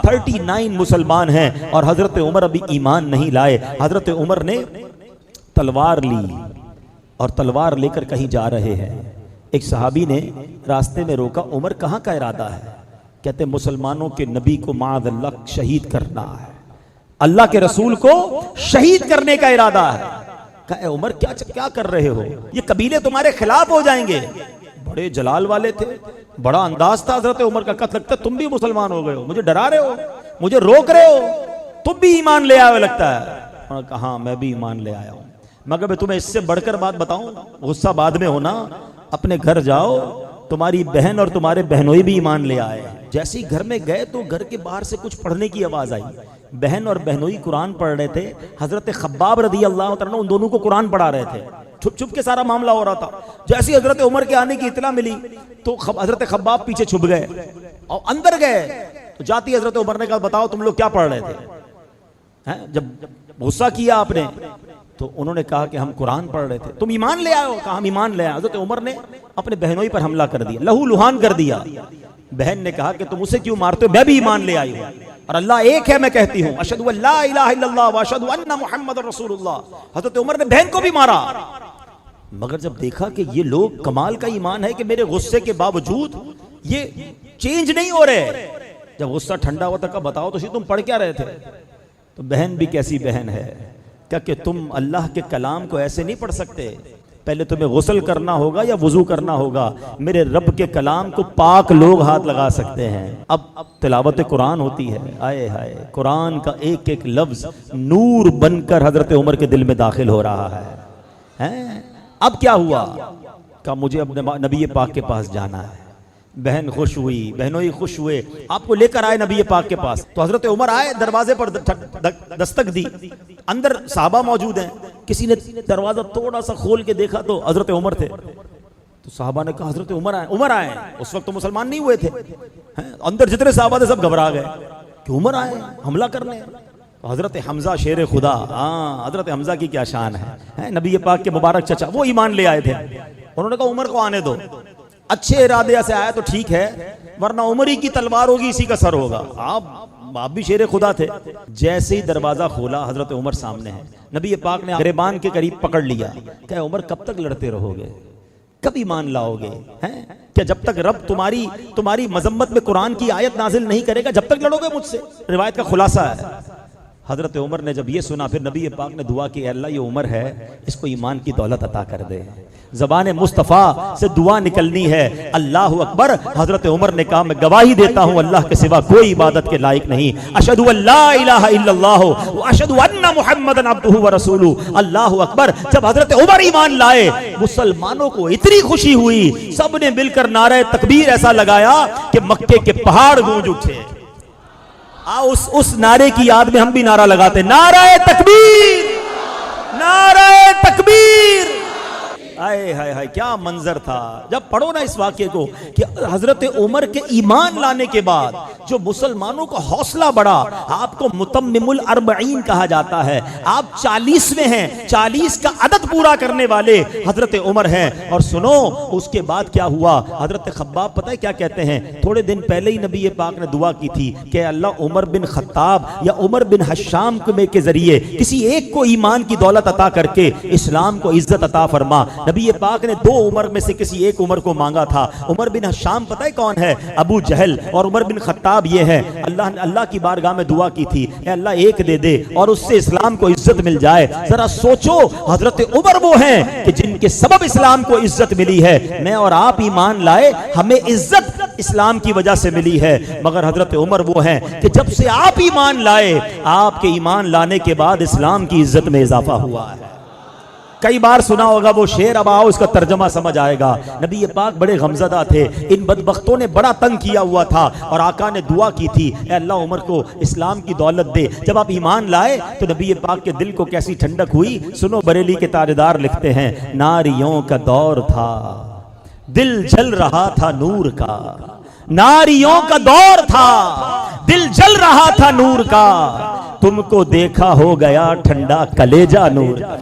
39 مسلمان ہیں اور حضرت عمر ابھی ایمان نہیں لائے. حضرت عمر نے تلوار لی اور تلوار لے کر کہیں جا رہے ہیں. ایک صحابی نے راستے میں روکا, عمر کہاں کا ارادہ ہے؟ کہتے مسلمانوں کے نبی کو معاذ اللہ شہید کرنا ہے, اللہ کے رسول کو شہید کرنے کا ارادہ ہے. کہا اے عمر کیا کر رہے ہو؟ یہ قبیلے تمہارے خلاف ہو جائیں گے. بڑے جلال والے تھے, بڑا انداز تھا حضرت عمر کا. کہا لگتا ہے تم بھی مسلمان ہو گئے ہو, مجھے ڈرا رہے ہو, مجھے روک رہے ہو, تم بھی ایمان لے آئے لگتا ہے. انہوں نے کہا ہاں میں بھی ایمان لے آیا ہوں. مگر میں تمہیں اس سے بڑھ کر بات بتاؤں, غصہ بعد میں ہونا, اپنے گھر جاؤ, تمہاری بہن اور تمہارے بہنوئی بھی ایمان لے آئے. جیسے ہی گھر میں گئے تو گھر کے باہر سے کچھ پڑھنے کی آواز آئی. بہن اور بہنوئی قرآن پڑھ رہے تھے. حضرت خباب رضی اللہ تعالیٰ ان دونوں کو قرآن پڑھا رہے تھے. چھپ چھپ کے سارا معاملہ ہو رہا تھا. جیسے ہی حضرت عمر کے آنے کی اطلاع ملی تو حضرت خباب پیچھے چھپ گئے اور اندر گئے. تو جاتی حضرت عمر نے کہا بتاؤ تم لوگ کیا پڑھ رہے تھے؟ جب غصہ کیا آپ نے تو انہوں نے کہا کہ ہم قرآن پڑھ رہے تھے. تم ایمان لے آئے ہو؟ کہا ہم ایمان لے آئے. حضرت عمر نے اپنے بہنوئی پر حملہ کر دیا, لہو لہان کر دیا. بہن نے کہا کہ تم اسے کیوں مارتے ہو؟ میں بھی ایمان لے آئی ہوں اور اللہ ایک ہے میں کہتی ہوں, اشہدو ان لا الہ الا اللہ واشہدو ان محمد رسول اللہ. حضرت عمر نے بہن کو بھی مارا. مگر جب دیکھا کہ یہ لوگ کمال کا ایمان ہے کہ میرے غصے کے باوجود یہ چینج نہیں ہو رہے, جب غصہ ٹھنڈا ہوا تھا بتاؤ تو تم پڑھ کیا رہے تھے؟ تو بہن بھی کیسی بہن ہے کہ تم اللہ کے کلام کو ایسے نہیں پڑھ سکتے, پہلے تمہیں غسل کرنا ہوگا یا وضو کرنا ہوگا. میرے رب کے کلام کو پاک لوگ ہاتھ لگا سکتے ہیں. اب تلاوت قرآن ہوتی ہے, آئے ہائے قرآن کا ایک ایک لفظ نور بن کر حضرت عمر کے دل میں داخل ہو رہا ہے. اب کیا ہوا؟ کہ مجھے اپنے نبی پاک کے پاس جانا ہے. بہن خوش ہوئی, بہنوئی خوش ہوئے, آپ کو لے کر آئے نبی پاک کے پاس. تو حضرت عمر آئے, دروازے پر دستک دی, اندر صحابہ موجود ہیں. کسی نے دروازہ تھوڑا سا کھول کے دیکھا تو حضرت عمر تھے. تو صحابہ نے کہا حضرت عمر آئے. اس وقت تو مسلمان نہیں ہوئے تھے. اندر جتنے صحابہ تھے سب گھبرا گئے کہ عمر آئے حملہ کرنے. حضرت حمزہ شیر خدا, ہاں حضرت حمزہ کی کیا شان ہے, نبی پاک کے مبارک چچا, وہ ایمان لے آئے تھے. انہوں نے کہا عمر کو آنے دو, اچھے ارادے سے آیا تو ٹھیک ہے, ورنہ عمر ہی کی تلوار ہوگی, اسی کا سر ہوگا. آپ بھی شیر خدا تھے. جیسے ہی دروازہ کھولا حضرت عمر سامنے ہے. نبی پاک نے گریبان کے قریب پکڑ لیا. کہ عمر کب تک لڑتے رہو گے, کب ایمان لاؤ گے؟ کہ جب تک رب تمہاری مذمت میں قرآن کی آیت نازل نہیں کرے گا جب تک لڑو گے مجھ سے. روایت کا خلاصہ ہے. حضرت عمر نے جب یہ سنا پھر نبی پاک نے دعا کی, اے اللہ یہ عمر ہے اس کو ایمان کی دولت عطا کر دے. زبان مصطفیٰ سے دعا نکلنی ہے اللہ اکبر. حضرت عمر نے کہا میں گواہی دیتا ہوں اللہ کے سوا کوئی عبادت کے لائق نہیں. اشہدو ان لا الہ الا اللہ واشہدو ان محمدًا عبدہ ورسولہ. اللہ اکبر. جب حضرت عمر ایمان لائے مسلمانوں کو اتنی خوشی ہوئی, سب نے مل کر نعرہ تکبیر ایسا لگایا کہ مکے کے پہاڑ گونج اٹھے. اس نعرے کی یاد میں ہم بھی نعرہ لگاتے, نعرہ تکبیر, نعرہ تکبیر. آئے ہائے ہائے کیا منظر تھا. جب پڑھو نا اس واقعے کو کہ حضرت عمر کے ایمان لانے کے بعد جو مسلمانوں کا حوصلہ بڑھا. آپ کو متمم الاربعین کہا جاتا ہے, آپ 40ویں ہیں, 40 کا عدد پورا کرنے والے حضرت عمر ہیں. اور سنو اس کے بعد کیا ہوا. حضرت خباب پتہ ہے کیا کہتے ہیں, تھوڑے دن پہلے ہی نبی پاک نے دعا کی تھی کہ اللہ عمر بن خطاب یا عمر بن حشام کے ذریعے کسی ایک کو ایمان کی دولت عطا کر کے اسلام کو عزت عطا فرما. نبی پاک نے 2 عمر میں سے کسی ایک عمر کو مانگا تھا. عمر بن حشام پتہ ہے کون ہے؟ ابو جہل. اور عمر بن خطاب یہ ہے. اللہ کی بارگاہ میں دعا کی تھی اے اللہ ایک دے دے اور اس سے اسلام کو عزت مل جائے. ذرا سوچو حضرت عمر وہ ہیں کہ جن کے سبب اسلام کو عزت ملی ہے. میں اور آپ ایمان لائے ہمیں عزت اسلام کی وجہ سے ملی ہے, مگر حضرت عمر وہ ہیں کہ جب سے آپ ایمان لائے آپ کے ایمان لانے کے بعد اسلام کی عزت میں اضافہ ہوا ہے. کئی بار سنا ہوگا وہ شعر, اب آؤ اس کا ترجمہ سمجھ آئے گا. نبی پاک بڑے غمزدہ تھے, ان بدبختوں نے بڑا تنگ کیا ہوا تھا اور آقا نے دعا کی تھی اے اللہ عمر کو اسلام کی دولت دے. جب آپ ایمان لائے تو نبی پاک کے دل کو کیسی ٹھنڈک ہوئی. سنو بریلی کے تاجدار لکھتے ہیں ناریوں کا دور تھا دل جل رہا تھا نور کا, ناریوں کا دور تھا دل جل رہا تھا نور کا, تم کو دیکھا ہو گیا ٹھنڈا کلیجہ نور کا.